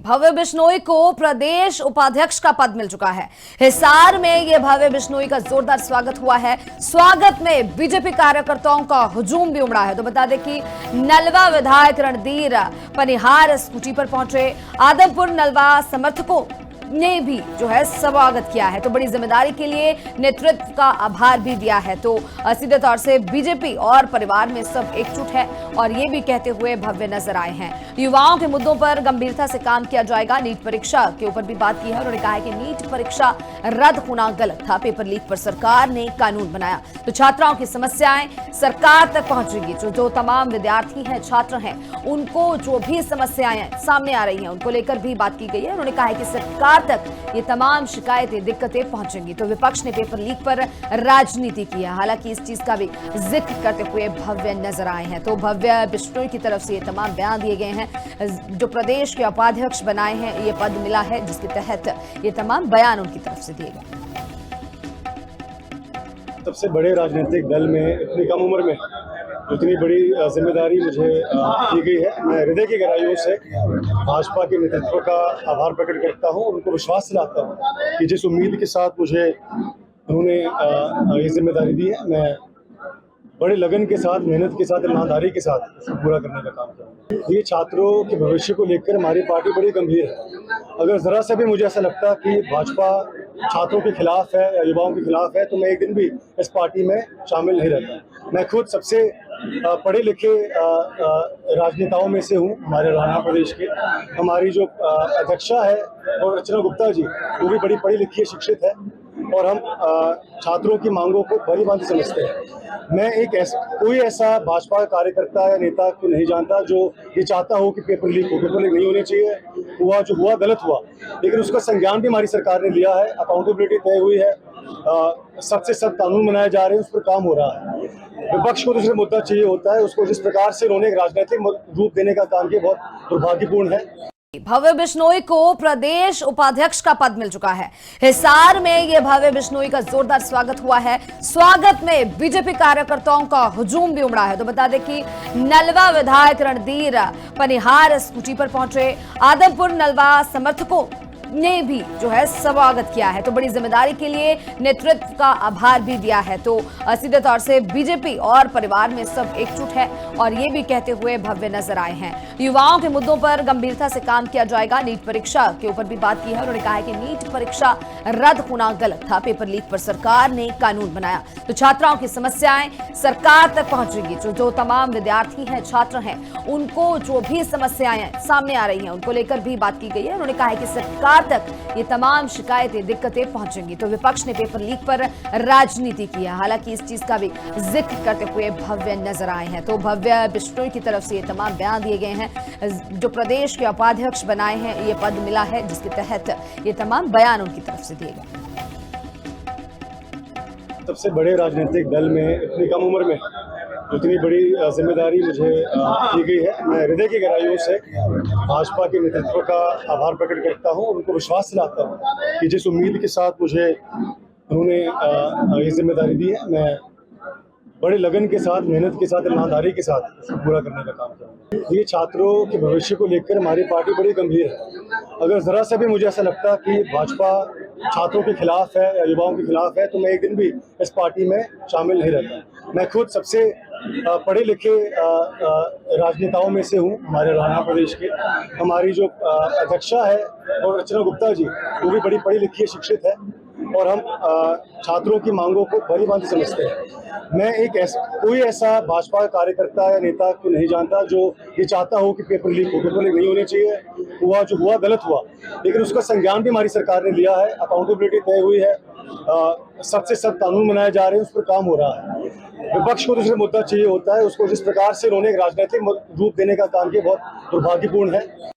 भव्य बिश्नोई को प्रदेश उपाध्यक्ष का पद मिल चुका है। हिसार में ये भव्य बिश्नोई का जोरदार स्वागत हुआ है। स्वागत में बीजेपी कार्यकर्ताओं का हुजूम भी उमड़ा है। तो बता दें कि नलवा विधायक रणधीर पनिहार स्कूटी पर पहुंचे। आदमपुर नलवा समर्थकों ने भी जो है स्वागत किया है। तो बड़ी जिम्मेदारी के लिए नेतृत्व का आभार भी दिया है। तो सीधे तौर से बीजेपी और परिवार में सब एकजुट है और ये भी कहते हुए भव्य नजर आए हैं। युवाओं के मुद्दों पर गंभीरता से काम किया जाएगा। नीट परीक्षा के ऊपर भी बात की है। उन्होंने कहा है कि नीट परीक्षा रद्द होना गलत था। पेपर लीक पर सरकार ने कानून बनाया तो छात्राओं की समस्याएं सरकार तक पहुंचेगी। जो तमाम विद्यार्थी हैं, छात्र हैं, उनको जो भी समस्याएं सामने आ रही हैं उनको लेकर भी बात की गई है। उन्होंने कहा है कि सरकार तक ये तमाम शिकायतें, दिक्कतें पहुंचेंगी। तो विपक्ष ने पेपर लीक पर राजनीति की है। हालांकि इस चीज का भी जिक्र करते हुए भव्य नजर आए हैं। तो भव्य बिश्नोई की तरफ से ये तमाम बयान दिए गए हैं। जो प्रदेश के उपाध्यक्ष बनाए हैं, ये पद मिला है जिसके तहत ये तमाम बयान उनकी तरफ से दिए गए। सबसे बड़े राजनीतिक दल में इतनी कम उम्र में इतनी बड़ी जिम्मेदारी मुझे दी गई है। मैं हृदय की गहराइयों से भाजपा के नेतृत्व का आभार प्रकट करता हूं। उनको विश्वास दिलाता हूं कि जिस उम्मीद के साथ मुझे उन्होंने ये जिम्मेदारी दी है, मैं बड़े लगन के साथ, मेहनत के साथ, ईमानदारी के साथ इसको पूरा करने का काम करूँगा। ये छात्रों के भविष्य को लेकर हमारी पार्टी बड़ी गंभीर है। अगर ज़रा सा भी मुझे ऐसा लगता कि भाजपा छात्रों के खिलाफ है या युवाओं के खिलाफ है तो मैं एक दिन भी इस पार्टी में शामिल नहीं रहता। मैं खुद सबसे पढ़े लिखे राजनेताओं में से हूँ हमारे हरियाणा प्रदेश के। हमारी जो अध्यक्षा है और रचना गुप्ता जी, वो भी बड़ी पढ़ी लिखी शिक्षित है और हम छात्रों की मांगों को भली भांति समझते हैं। मैं कोई ऐसा भाजपा कार्यकर्ता या नेता को नहीं जानता जो ये चाहता हो कि पेपर लीक हो। पेपर लीक नहीं होने चाहिए। हुआ जो हुआ गलत हुआ, लेकिन उसका संज्ञान भी हमारी सरकार ने लिया है। अकाउंटेबिलिटी तय हुई है। सख्त से सख्त कानून बनाए जा रहे हैं, उस पर काम हो रहा है। विपक्ष को दूसरा मुद्दा चाहिए होता है, उसको जिस प्रकार से उन्होंने एक राजनीतिक रूप देने का काम किया, बहुत दुर्भाग्यपूर्ण है। भव्य बिश्नोई को प्रदेश उपाध्यक्ष का पद मिल चुका है। हिसार में ये भव्य बिश्नोई का जोरदार स्वागत हुआ है। स्वागत में बीजेपी कार्यकर्ताओं का हुजूम भी उमड़ा है। तो बता दें कि नलवा विधायक रणधीर पनिहार स्कूटी पर पहुंचे। आदमपुर नलवा समर्थकों ने भी जो है स्वागत किया है। तो बड़ी जिम्मेदारी के लिए नेतृत्व का आभार भी दिया है। तो सीधे तौर से बीजेपी और परिवार में सब एकजुट है और ये भी कहते हुए भव्य नजर आए हैं। युवाओं के मुद्दों पर गंभीरता से काम किया जाएगा। नीट परीक्षा के ऊपर भी बात की है। उन्होंने कहा है कि नीट परीक्षा रद्द होना गलत था। पेपर लीक पर सरकार ने कानून बनाया तो छात्राओं की समस्याएं सरकार तक पहुंचेगी। जो तमाम विद्यार्थी हैं, छात्र हैं, उनको जो भी समस्याएं सामने आ रही हैं उनको लेकर भी बात की गई है। उन्होंने कहा है कि सरकार तक ये तमाम शिकायतें, दिक्कतें पहुंचेंगी। तो विपक्ष ने पेपर लीक पर राजनीति की है। हालांकि इस चीज का भी जिक्र करते हुए भव्य नजर आए हैं। तो भव्य बिश्नोई की तरफ से ये तमाम बयान दिए गए हैं। जो प्रदेश के उपाध्यक्ष बनाए हैं, ये पद मिला है जिसके तहत ये तमाम बयान उनकी तरफ से दिए गए। सबसे बड़े राजनीतिक दल में इतनी कम उम्र में इतनी बड़ी जिम्मेदारी मुझे दी गई है। मैं हृदय की गहराइयों से भाजपा के नेतृत्व का आभार प्रकट करता हूं। उनको विश्वास दिलाता हूं कि जिस उम्मीद के साथ मुझे उन्होंने ये जिम्मेदारी दी है, मैं बड़े लगन के साथ, मेहनत के साथ, ईमानदारी के साथ इसको पूरा करने का काम करूँगा। ये छात्रों के भविष्य को लेकर हमारी पार्टी बड़ी गंभीर है। अगर ज़रा सा भी मुझे ऐसा लगता कि भाजपा छात्रों के खिलाफ है या युवाओं के खिलाफ है तो मैं एक दिन भी इस पार्टी में शामिल नहीं रहता। मैं खुद सबसे पढ़े लिखे राजनेताओं में से हूँ हमारे हरियाणा प्रदेश के। हमारी जो अध्यक्षा है और रचना गुप्ता जी, वो भी बड़ी पढ़ी लिखी शिक्षित है और हम छात्रों की मांगों को भली भांति समझते हैं। मैं कोई ऐसा भाजपा कार्यकर्ता या नेता को नहीं जानता जो ये चाहता हो कि पेपर लीक हो। पेपर लीक नहीं होने चाहिए। हुआ जो हुआ गलत हुआ, लेकिन उसका संज्ञान भी हमारी सरकार ने लिया है। अकाउंटेबिलिटी तय हुई है। सख्त से सख्त कानून बनाए जा रहे हैं, उस पर काम हो रहा है। विपक्ष को दूसरा मुद्दा चाहिए होता है, उसको जिस प्रकार से उन्होंने एक राजनीतिक रूप देने का काम किया, बहुत दुर्भाग्यपूर्ण है।